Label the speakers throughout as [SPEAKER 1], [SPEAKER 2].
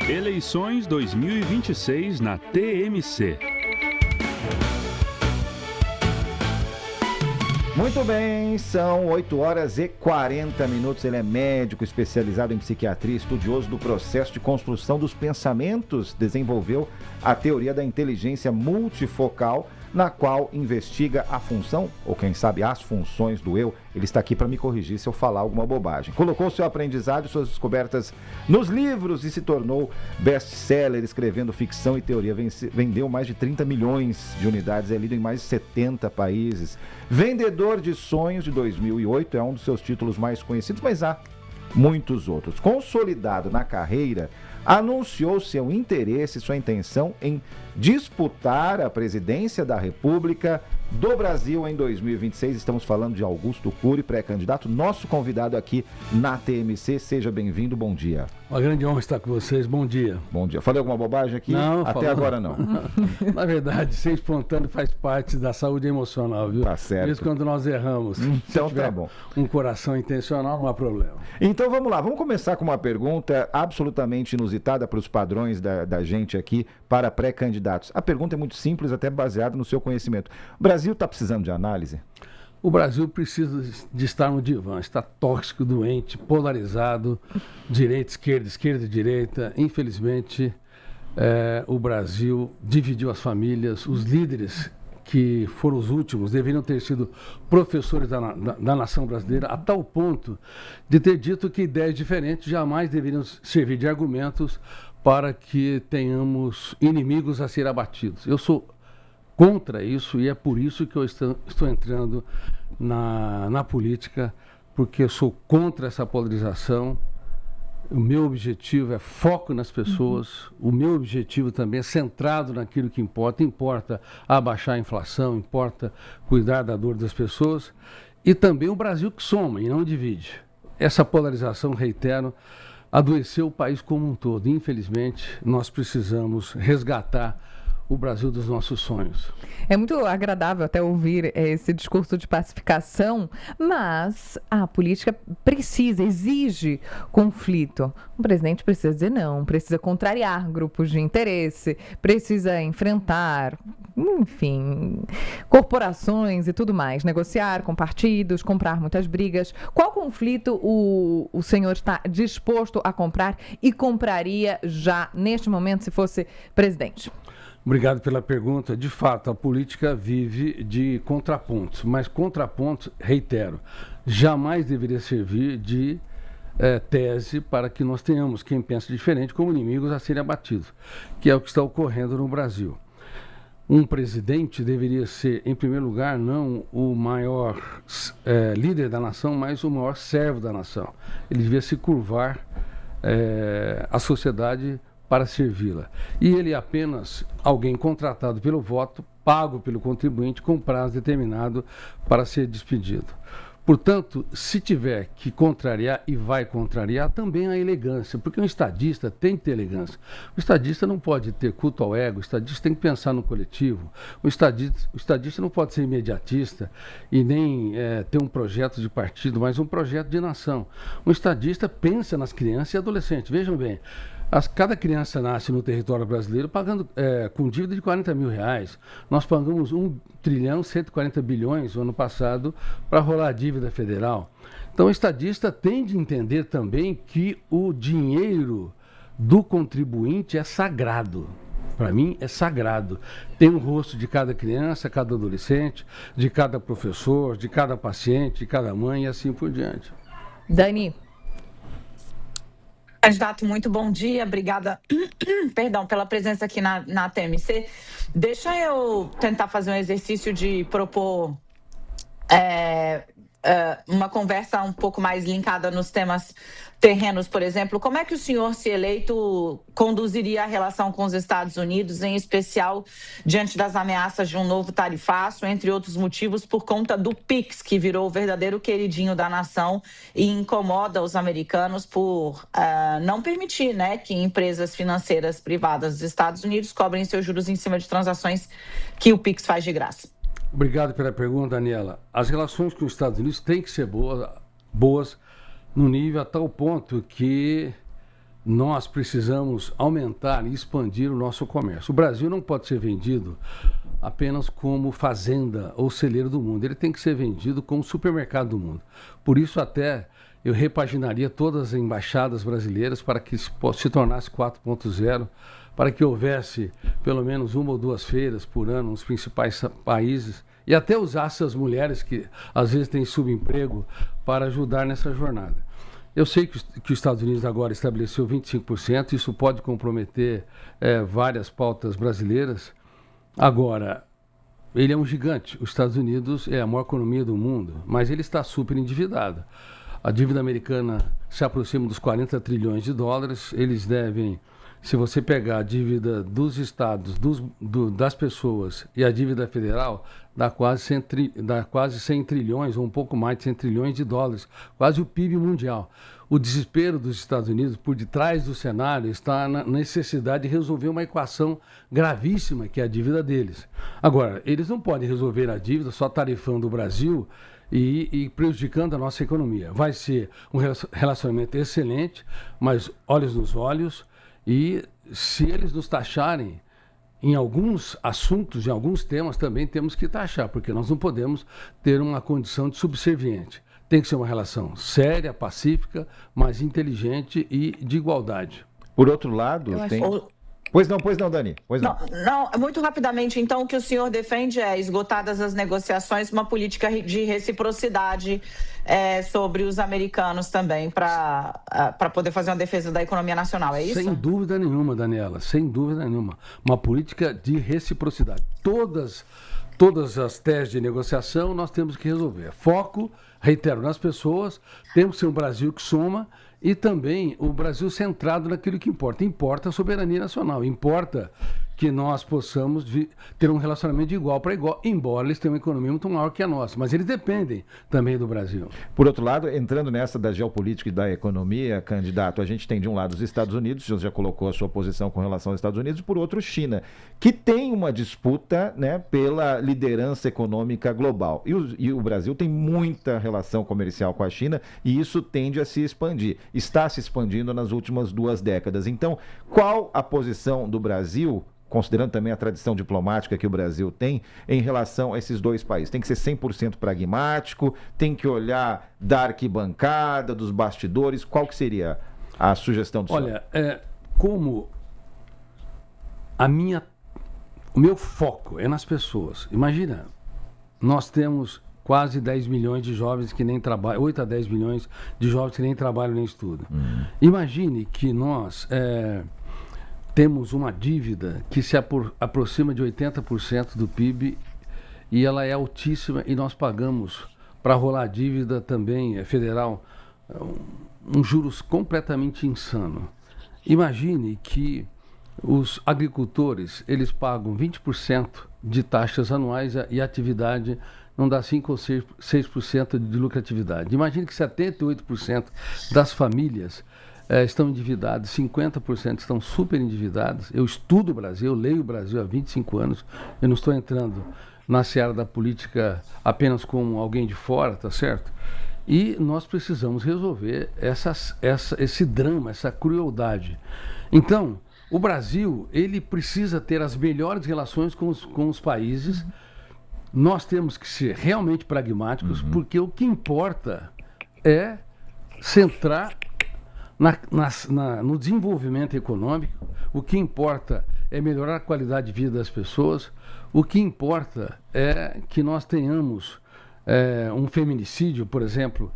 [SPEAKER 1] Eleições 2026 na TMC.
[SPEAKER 2] Muito bem, são 8h40. Ele é médico especializado em psiquiatria, estudioso do processo de construção dos pensamentos, desenvolveu a teoria da inteligência multifocal, na qual investiga a função, ou quem sabe as funções do eu. Ele está aqui para me corrigir se eu falar alguma bobagem. Colocou seu aprendizado e suas descobertas nos livros e se tornou best-seller, escrevendo ficção e teoria. Vendeu mais de 30 milhões de unidades, é lido em mais de 70 países. Vendedor de Sonhos, de 2008, é um dos seus títulos mais conhecidos, mas há muitos outros. Consolidado na carreira, anunciou seu interesse, sua intenção em disputar a presidência da República do Brasil em 2026. Estamos falando de Augusto Cury, pré-candidato, nosso convidado aqui na TMC. Seja bem-vindo, bom dia.
[SPEAKER 3] Uma grande honra estar com vocês, bom dia.
[SPEAKER 2] Bom dia. Falei alguma bobagem aqui?
[SPEAKER 3] Não,
[SPEAKER 2] até agora não.
[SPEAKER 3] Na verdade, ser espontâneo faz parte da saúde emocional, viu?
[SPEAKER 2] Tá certo.
[SPEAKER 3] Mesmo quando nós erramos.
[SPEAKER 2] Então tá bom.
[SPEAKER 3] Um coração intencional, não há problema.
[SPEAKER 2] Então vamos lá, vamos começar com uma pergunta absolutamente inusitada para os padrões da gente aqui para pré-candidatos. A pergunta é muito simples, até baseada no seu conhecimento. O Brasil está precisando de análise?
[SPEAKER 3] O Brasil precisa de estar no divã, está tóxico, doente, polarizado, direita, esquerda, direita. Infelizmente, o Brasil dividiu as famílias, os líderes que foram os últimos deveriam ter sido professores da nação brasileira, a tal ponto de ter dito que ideias diferentes jamais deveriam servir de argumentos para que tenhamos inimigos a ser abatidos. Eu sou contra isso e é por isso que eu estou entrando na política, porque eu sou contra essa polarização. O meu objetivo é foco nas pessoas, o meu objetivo também é centrado naquilo que importa. Importa abaixar a inflação, importa cuidar da dor das pessoas e também o Brasil que soma e não divide. Essa polarização, reitero, adoeceu o país como um todo. Infelizmente, nós precisamos resgatar o Brasil dos nossos sonhos.
[SPEAKER 4] É muito agradável até ouvir esse discurso de pacificação, mas a política exige conflito. O presidente precisa dizer não, precisa contrariar grupos de interesse, precisa enfrentar, enfim, corporações e tudo mais, negociar com partidos, comprar muitas brigas. Qual conflito o senhor está disposto a comprar e compraria já neste momento se fosse presidente?
[SPEAKER 3] Obrigado pela pergunta. De fato, a política vive de contrapontos, mas contrapontos, reitero, jamais deveria servir de tese para que nós tenhamos quem pensa diferente como inimigos a serem abatidos, que é o que está ocorrendo no Brasil. Um presidente deveria ser, em primeiro lugar, não o maior líder da nação, mas o maior servo da nação. Ele devia se curvar à sociedade para servi-la. E ele é apenas alguém contratado pelo voto, pago pelo contribuinte, com prazo determinado para ser despedido. Portanto, se tiver que contrariar, e vai contrariar, também a elegância, porque um estadista tem que ter elegância. O estadista não pode ter culto ao ego, o estadista tem que pensar no coletivo. O estadista não pode ser imediatista e nem ter um projeto de partido, mas um projeto de nação. Um estadista pensa nas crianças e adolescentes. Vejam bem, cada criança nasce no território brasileiro pagando com dívida de R$40 mil. Nós pagamos 1,140 bilhões no ano passado para rolar a dívida federal. Então, o estadista tem de entender também que o dinheiro do contribuinte é sagrado. Para mim, é sagrado. Tem o rosto de cada criança, cada adolescente, de cada professor, de cada paciente, de cada mãe e assim por diante.
[SPEAKER 4] Dani.
[SPEAKER 5] Candidato, muito bom dia, obrigada pela presença aqui na TMC. Deixa eu tentar fazer um exercício de propor uma conversa um pouco mais linkada nos temas terrenos, por exemplo. Como é que o senhor, se eleito, conduziria a relação com os Estados Unidos, em especial diante das ameaças de um novo tarifaço, entre outros motivos, por conta do PIX, que virou o verdadeiro queridinho da nação e incomoda os americanos por não permitir, né, que empresas financeiras privadas dos Estados Unidos cobrem seus juros em cima de transações que o PIX faz de graça?
[SPEAKER 3] Obrigado pela pergunta, Daniela. As relações com os Estados Unidos têm que ser boas no nível a tal ponto que nós precisamos aumentar e expandir o nosso comércio. O Brasil não pode ser vendido apenas como fazenda ou celeiro do mundo. Ele tem que ser vendido como supermercado do mundo. Por isso até eu repaginaria todas as embaixadas brasileiras para que se tornasse 4.0, para que houvesse pelo menos 1 ou 2 feiras por ano nos principais países e até usasse as mulheres que às vezes têm subemprego para ajudar nessa jornada. Eu sei que os Estados Unidos agora estabeleceu 25%, isso pode comprometer várias pautas brasileiras. Agora, ele é um gigante. Os Estados Unidos é a maior economia do mundo, mas ele está super endividado. A dívida americana se aproxima dos 40 trilhões de dólares. Eles devem, se você pegar a dívida dos estados, das pessoas e a dívida federal, dá quase 100 trilhões, ou um pouco mais de 100 trilhões de dólares, quase o PIB mundial. O desespero dos Estados Unidos, por detrás do cenário, está na necessidade de resolver uma equação gravíssima, que é a dívida deles. Agora, eles não podem resolver a dívida só tarifando o Brasil e prejudicando a nossa economia. Vai ser um relacionamento excelente, mas olhos nos olhos, e se eles nos taxarem em alguns assuntos, em alguns temas, também temos que taxar, porque nós não podemos ter uma condição de subserviente. Tem que ser uma relação séria, pacífica, mas inteligente e de igualdade.
[SPEAKER 2] Por outro lado, tem... Pois não, Dani. Pois não.
[SPEAKER 5] Não, muito rapidamente, então, o que o senhor defende é, esgotadas as negociações, uma política de reciprocidade sobre os americanos também, para poder fazer uma defesa da economia nacional, é isso?
[SPEAKER 3] Sem dúvida nenhuma, Daniela, sem dúvida nenhuma. Uma política de reciprocidade. Todas as teses de negociação nós temos que resolver. Foco, reitero, nas pessoas, temos que ser um Brasil que soma, e também o Brasil centrado naquilo que importa. Importa a soberania nacional, importa que nós possamos ter um relacionamento de igual para igual, embora eles tenham uma economia muito maior que a nossa, mas eles dependem também do Brasil.
[SPEAKER 2] Por outro lado, entrando nessa da geopolítica e da economia, candidato, a gente tem de um lado os Estados Unidos, você já colocou a sua posição com relação aos Estados Unidos, e por outro China, que tem uma disputa, né, pela liderança econômica global. E o Brasil tem muita relação comercial com a China e isso tende a se expandir. Está se expandindo nas últimas 2 décadas. Então, qual a posição do Brasil, considerando também a tradição diplomática que o Brasil tem, em relação a esses 2 países? Tem que ser 100% pragmático, tem que olhar da arquibancada, dos bastidores, qual que seria a sugestão do senhor?
[SPEAKER 3] Olha, como o meu foco é nas pessoas. Imagina, nós temos quase 10 milhões de jovens que nem trabalham, 8 a 10 milhões de jovens que nem trabalham nem estudam. Imagine que nós temos uma dívida que se aproxima de 80% do PIB e ela é altíssima, e nós pagamos para rolar a dívida também federal um juros completamente insano. Imagine que os agricultores, eles pagam 20% de taxas anuais e a atividade não dá 5 ou 6% de lucratividade. Imagine que 78% das famílias estão endividados, 50% estão super endividados. Eu estudo o Brasil, eu leio o Brasil há 25 anos, eu não estou entrando na seara da política apenas como alguém de fora, tá certo? E nós precisamos resolver esse drama, essa crueldade. Então, o Brasil, ele precisa ter as melhores relações com os países. Nós temos que ser realmente pragmáticos, porque o que importa é centrar no desenvolvimento econômico. O que importa é melhorar a qualidade de vida das pessoas. O que importa é que nós tenhamos um feminicídio, por exemplo,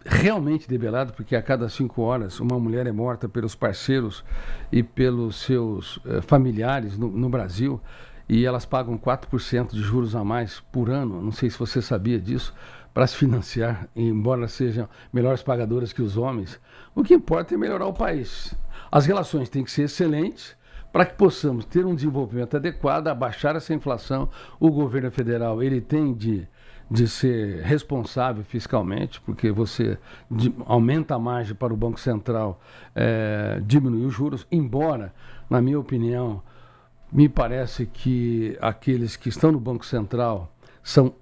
[SPEAKER 3] realmente debelado, porque a cada 5 horas uma mulher é morta pelos parceiros e pelos seus familiares no Brasil, e elas pagam 4% de juros a mais por ano. Não sei se você sabia disso, para se financiar, embora sejam melhores pagadoras que os homens. O que importa é melhorar o país. As relações têm que ser excelentes para que possamos ter um desenvolvimento adequado, abaixar essa inflação. O governo federal, ele tem de ser responsável fiscalmente, porque você aumenta a margem para o Banco Central diminuir os juros, embora, na minha opinião, me parece que aqueles que estão no Banco Central são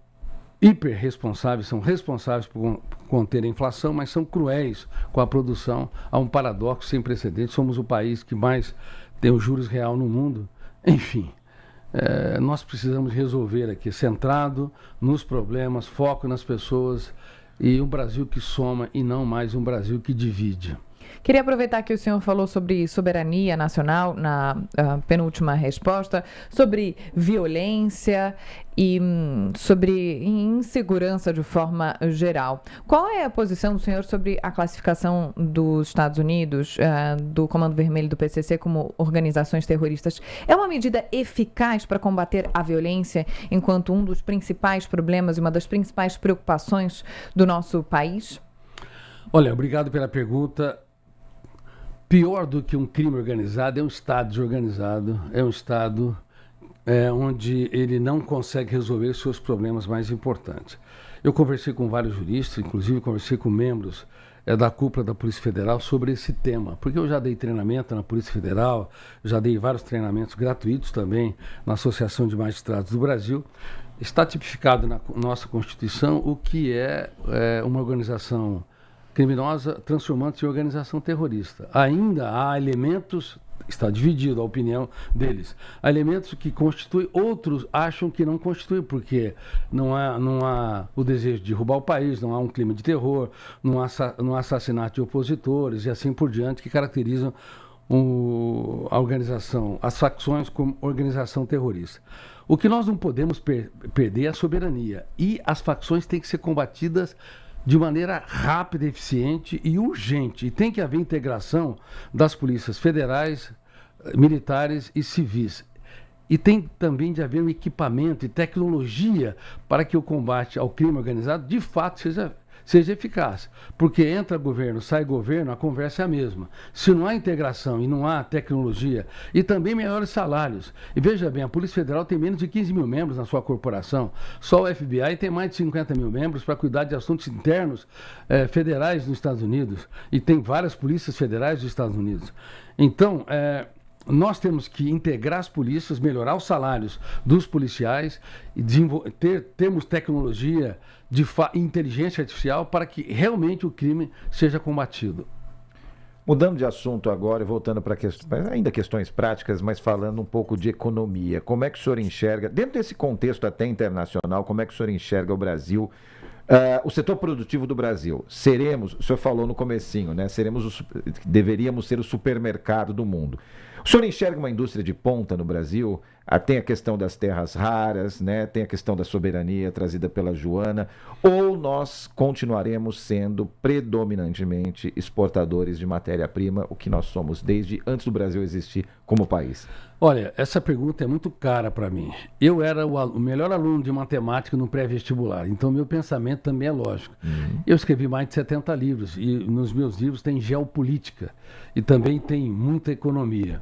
[SPEAKER 3] hiperresponsáveis, são responsáveis por conter a inflação, mas são cruéis com a produção. Há um paradoxo sem precedentes, somos o país que mais tem os juros real no mundo. Enfim, nós precisamos resolver aqui, centrado nos problemas, foco nas pessoas e um Brasil que soma e não mais um Brasil que divide.
[SPEAKER 4] Queria aproveitar que o senhor falou sobre soberania nacional na penúltima resposta, sobre violência e sobre insegurança de forma geral. Qual é a posição do senhor sobre a classificação dos Estados Unidos, do Comando Vermelho do PCC como organizações terroristas? É uma medida eficaz para combater a violência enquanto um dos principais problemas e uma das principais preocupações do nosso país?
[SPEAKER 3] Olha, obrigado pela pergunta. Pior do que um crime organizado é um Estado desorganizado, é um Estado onde ele não consegue resolver seus problemas mais importantes. Eu conversei com vários juristas, inclusive conversei com membros da cúpula da Polícia Federal sobre esse tema, porque eu já dei treinamento na Polícia Federal, já dei vários treinamentos gratuitos também na Associação de Magistrados do Brasil. Está tipificado na nossa Constituição o que é uma organização criminosa transformando-se em organização terrorista. Ainda há elementos, está dividido a opinião deles, há elementos que constituem, outros acham que não constituem, porque não há o desejo de derrubar o país, não há um clima de terror, não há assassinato de opositores e assim por diante, que caracterizam a organização, as facções como organização terrorista. O que nós não podemos perder é a soberania, e as facções têm que ser combatidas de maneira rápida, eficiente e urgente. E tem que haver integração das polícias federais, militares e civis. E tem também de haver um equipamento e tecnologia para que o combate ao crime organizado, de fato, seja eficaz. Porque entra governo, sai governo, a conversa é a mesma. Se não há integração e não há tecnologia e também melhores salários. E veja bem, a Polícia Federal tem menos de 15 mil membros na sua corporação. Só o FBI tem mais de 50 mil membros para cuidar de assuntos internos federais nos Estados Unidos. E tem várias polícias federais dos Estados Unidos. Então, nós temos que integrar as polícias, melhorar os salários dos policiais, e termos tecnologia de inteligência artificial para que realmente o crime seja combatido.
[SPEAKER 2] Mudando de assunto agora e voltando para ainda questões práticas, mas falando um pouco de economia. Como é que o senhor enxerga, dentro desse contexto até internacional, como é que o senhor enxerga o Brasil, o setor produtivo do Brasil? O senhor falou no comecinho, né? Deveríamos ser o supermercado do mundo. O senhor enxerga uma indústria de ponta no Brasil? Tem a questão das terras raras, né? Tem a questão da soberania trazida pela Joana, ou nós continuaremos sendo predominantemente exportadores de matéria-prima, o que nós somos desde antes do Brasil existir como país?
[SPEAKER 3] Olha, essa pergunta é muito cara para mim. Eu era o melhor aluno de matemática no pré-vestibular, então meu pensamento também é lógico. Eu escrevi mais de 70 livros, e nos meus livros tem geopolítica e também tem muita economia.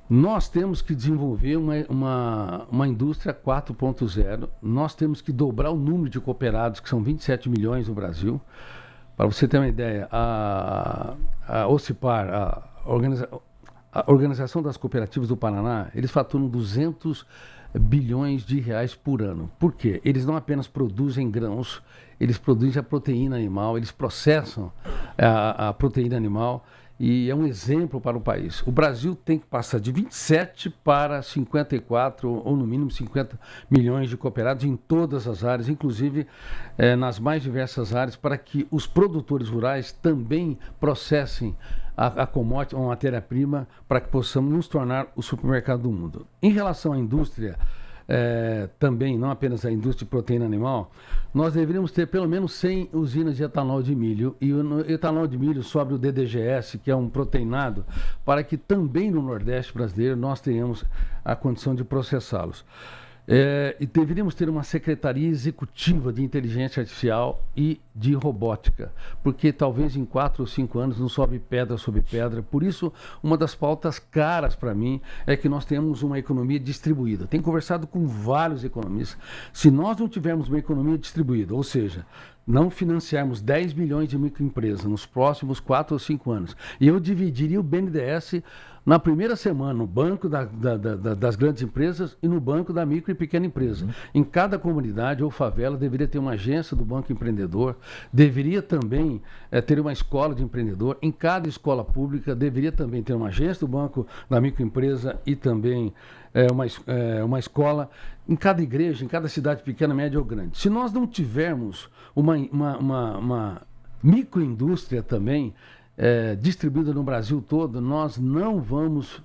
[SPEAKER 3] Nós temos que desenvolver uma indústria 4.0, nós temos que dobrar o número de cooperados, que são 27 milhões no Brasil. Para você ter uma ideia, a OCIPAR, a Organização das Cooperativas do Paraná, eles faturam 200 bilhões de reais por ano. Por quê? Eles não apenas produzem grãos, eles produzem a proteína animal, eles processam a proteína animal, e é um exemplo para o país. O Brasil tem que passar de 27 para 54, ou no mínimo 50 milhões de cooperados em todas as áreas, inclusive nas mais diversas áreas, para que os produtores rurais também processem a commodity, uma matéria-prima, para que possamos nos tornar o supermercado do mundo. Em relação à indústria, também, não apenas a indústria de proteína animal, nós deveríamos ter pelo menos 100 usinas de etanol de milho, e o etanol de milho sobre o DDGS, que é um proteinado, para que também no Nordeste brasileiro nós tenhamos a condição de processá-los. E deveríamos ter uma secretaria executiva de inteligência artificial e de robótica, porque talvez em 4 ou 5 anos não sobe pedra sobre pedra. Por isso, uma das pautas caras para mim é que nós tenhamos uma economia distribuída. Tenho conversado com vários economistas. Se nós não tivermos uma economia distribuída, ou seja, não financiarmos 10 milhões de microempresas nos próximos 4 ou 5 anos, e eu dividiria o BNDES na primeira semana no banco das grandes empresas e no banco da micro e pequena empresa. Em cada comunidade ou favela deveria ter uma agência do Banco Empreendedor, deveria também ter uma escola de empreendedor. Em cada escola pública deveria também ter uma agência do Banco da Microempresa e também uma escola. Em cada igreja, em cada cidade pequena, média ou grande. Se nós não tivermos uma microindústria também distribuída no Brasil todo, nós não vamos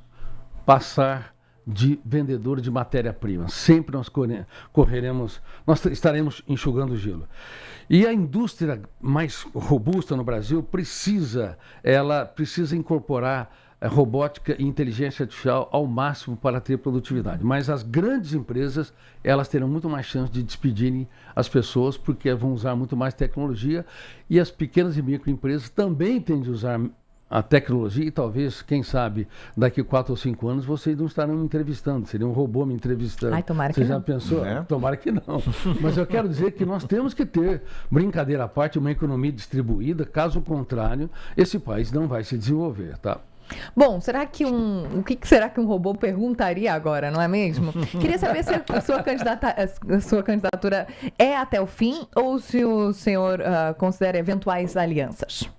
[SPEAKER 3] passar de vendedor de matéria-prima. Sempre nós nós estaremos enxugando o gelo. E a indústria mais robusta no Brasil precisa incorporar robótica e inteligência artificial ao máximo para ter produtividade. Mas as grandes empresas, elas terão muito mais chance de despedirem as pessoas porque vão usar muito mais tecnologia, e as pequenas e microempresas também têm de usar a tecnologia e talvez, quem sabe, daqui 4 ou 5 anos vocês não estarão me entrevistando, seria um robô me entrevistando.
[SPEAKER 4] Ai, tomara
[SPEAKER 3] Você
[SPEAKER 4] que
[SPEAKER 3] já
[SPEAKER 4] não.
[SPEAKER 3] pensou? Tomara que não. Mas eu quero dizer que nós temos que ter, brincadeira à parte, uma economia distribuída, caso contrário, esse país não vai se desenvolver, tá?
[SPEAKER 4] Bom, o que será que um robô perguntaria agora, não é mesmo? Queria saber se a sua candidatura é até o fim ou se o senhor considera eventuais alianças.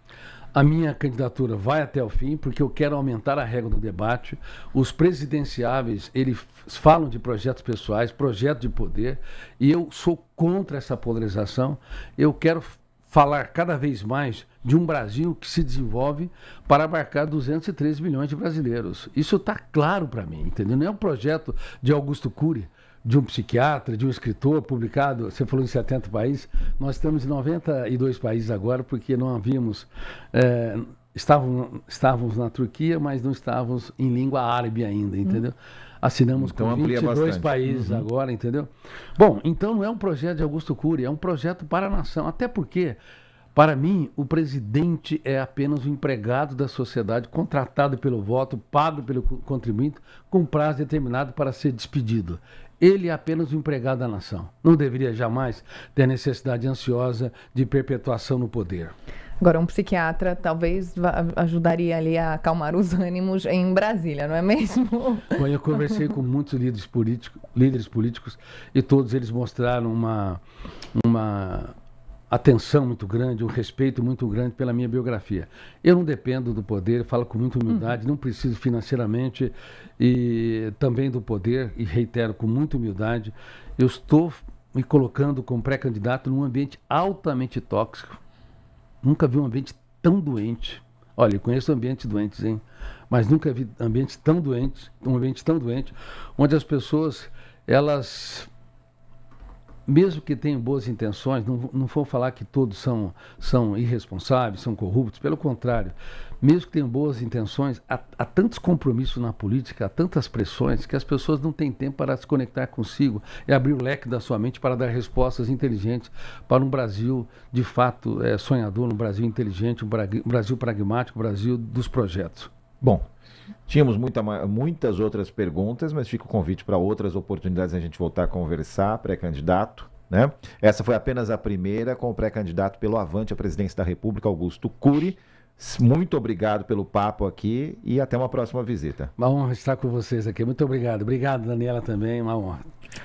[SPEAKER 3] A minha candidatura vai até o fim, porque eu quero aumentar a régua do debate. Os presidenciáveis, eles falam de projetos pessoais, projetos de poder, e eu sou contra essa polarização. Eu quero falar cada vez mais de um Brasil que se desenvolve para abarcar 213 milhões de brasileiros. Isso está claro para mim, entendeu? Não é um projeto de Augusto Cury, de um psiquiatra, de um escritor, publicado, você falou em 70 países, nós estamos em 92 países agora, porque não havíamos, estávamos na Turquia, mas não estávamos em língua árabe ainda, entendeu? Assinamos
[SPEAKER 2] então,
[SPEAKER 3] com 22 países agora, entendeu? Bom, então não é um projeto de Augusto Cury, é um projeto para a nação, até porque, para mim, o presidente é apenas um empregado da sociedade, contratado pelo voto, pago pelo contribuinte, com prazo determinado para ser despedido. Ele é apenas um empregado da nação. Não deveria jamais ter necessidade ansiosa de perpetuação no poder.
[SPEAKER 4] Agora, um psiquiatra talvez ajudaria ali a acalmar os ânimos em Brasília, não é mesmo?
[SPEAKER 3] Bom, eu conversei com muitos líderes políticos e todos eles mostraram uma atenção muito grande, um respeito muito grande pela minha biografia. Eu não dependo do poder, falo com muita humildade, não preciso financeiramente e também do poder, e reitero com muita humildade, eu estou me colocando como pré-candidato num ambiente altamente tóxico. Nunca vi um ambiente tão doente. Olha, eu conheço ambientes doentes, hein? Mas nunca vi um ambiente tão doente, onde as pessoas, elas, mesmo que tenham boas intenções, não vou falar que todos são irresponsáveis, são corruptos, pelo contrário, mesmo que tenham boas intenções, há tantos compromissos na política, há tantas pressões, que as pessoas não têm tempo para se conectar consigo e abrir o leque da sua mente para dar respostas inteligentes para um Brasil, de fato, sonhador, um Brasil inteligente, um Brasil pragmático, um Brasil dos projetos.
[SPEAKER 2] Bom, tínhamos muitas outras perguntas, mas fica o convite para outras oportunidades a gente voltar a conversar, pré-candidato, né? Essa foi apenas a primeira com o pré-candidato pelo Avante à presidência da República, Augusto Cury. Muito obrigado pelo papo aqui e até uma próxima visita.
[SPEAKER 3] Uma honra estar com vocês aqui. Muito obrigado. Obrigado, Daniela, também. Uma honra.